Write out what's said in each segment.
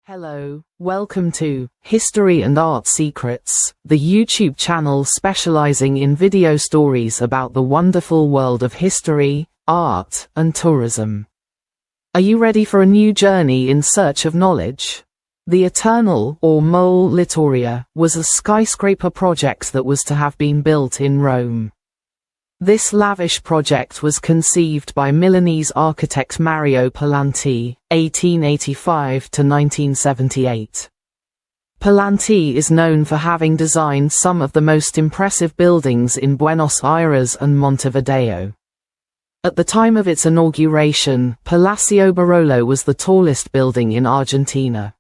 Hello, welcome to History and Art Secrets, the YouTube channel specializing in video stories about the wonderful world of history, art, and tourism. Are you ready for a new journey in search of knowledge? The Eternale, or Mole Littoria, was a skyscraper project that was to have been built in Rome. This lavish project was conceived by Milanese architect Mario Palanti, 1885 to 1978. Palanti is known for having designed some of the most impressive buildings in Buenos Aires and Montevideo. At the time of its inauguration, Palacio Barolo was the tallest building in Argentina.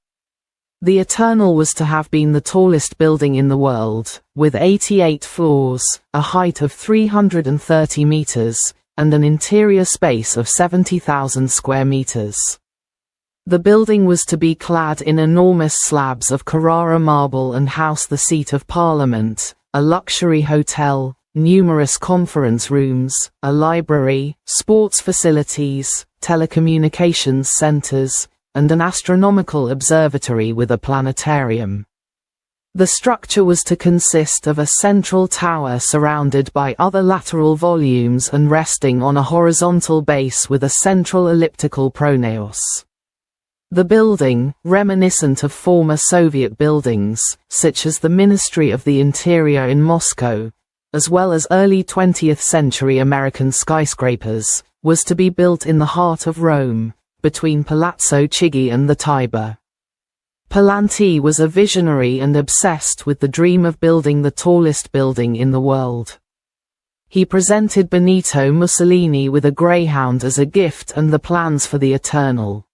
The Eternale was to have been the tallest building in the world, with 88 floors, a height of 330 meters, and an interior space of 70,000 square meters. The building was to be clad in enormous slabs of Carrara marble and house the seat of Parliament, a luxury hotel, numerous conference rooms, a library, sports facilities, telecommunications centers, and an astronomical observatory with a planetarium. The structure was to consist of a central tower surrounded by other lateral volumes and resting on a horizontal base with a central elliptical pronaos. The building, reminiscent of former Soviet buildings, such as the Ministry of the Interior in Moscow, as well as early 20th century American skyscrapers, was to be built in the heart of Rome, between Palazzo Chigi and the Tiber. Palanti was a visionary and obsessed with the dream of building the tallest building in the world. He presented Benito Mussolini with a greyhound as a gift and the plans for the Eternale.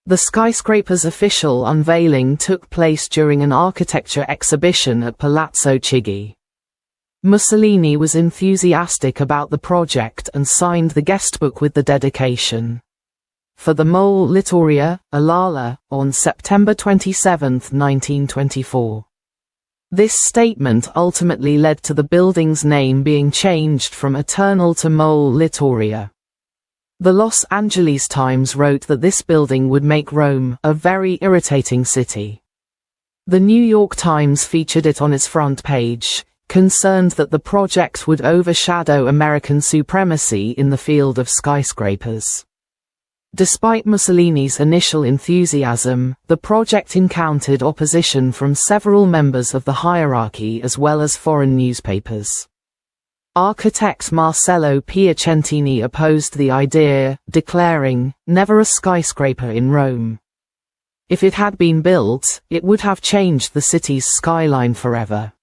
The skyscraper's official unveiling took place during an architecture exhibition at Palazzo Chigi. Mussolini was enthusiastic about the project and signed the guestbook with the dedication. For the Mole Littoria, Alala, on September 27, 1924. This statement ultimately led to the building's name being changed from Eternale to Mole Littoria. The Los Angeles Times wrote that this building would make Rome a very irritating city. The New York Times featured it on its front page, concerned that the project would overshadow American supremacy in the field of skyscrapers. Despite Mussolini's initial enthusiasm, the project encountered opposition from several members of the hierarchy as well as foreign newspapers. Architect Marcello Piacentini opposed the idea, declaring, "Never a skyscraper in Rome. If it had been built, it would have changed the city's skyline forever."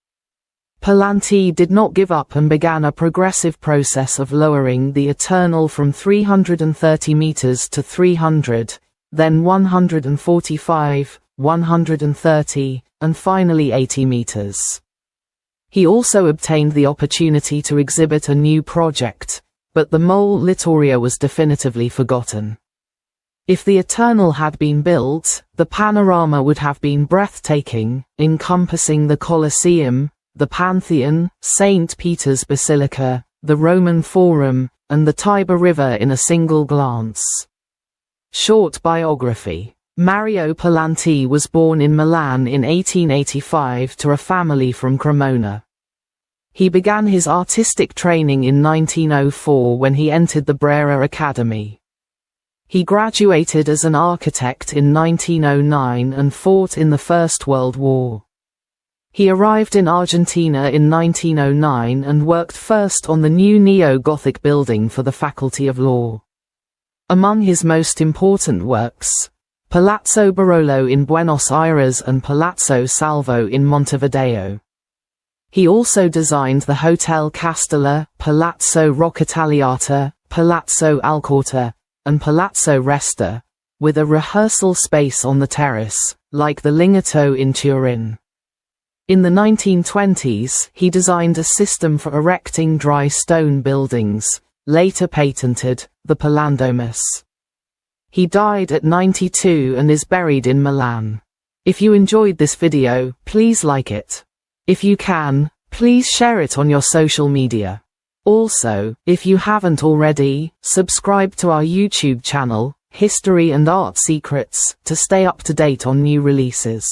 Palanti did not give up and began a progressive process of lowering the Eternale from 330 meters to 300, then 145, 130, and finally 80 meters. He also obtained the opportunity to exhibit a new project, but the Mole Littoria was definitively forgotten. If the Eternale had been built, the panorama would have been breathtaking, encompassing the Colosseum, the Pantheon, St. Peter's Basilica, the Roman Forum, and the Tiber River in a single glance. Short biography. Mario Palanti was born in Milan in 1885 to a family from Cremona. He began his artistic training in 1904 when he entered the Brera Academy. He graduated as an architect in 1909 and fought in the First World War. He arrived in Argentina in 1909 and worked first on the new neo-Gothic building for the Faculty of Law. Among his most important works, Palazzo Barolo in Buenos Aires and Palazzo Salvo in Montevideo. He also designed the Hotel Castellar, Palazzo Roccatagliata, Palazzo Alcorta, and Palazzo Resta, with a rehearsal space on the terrace, like the Lingotto in Turin. In the 1920s, he designed a system for erecting dry stone buildings, later patented, the Palandomus. He died at 92 and is buried in Milan. If you enjoyed this video, please like it. If you can, please share it on your social media. Also, if you haven't already, subscribe to our YouTube channel, history and art secrets to stay up to date on new releases.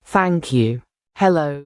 Thank you. Hello.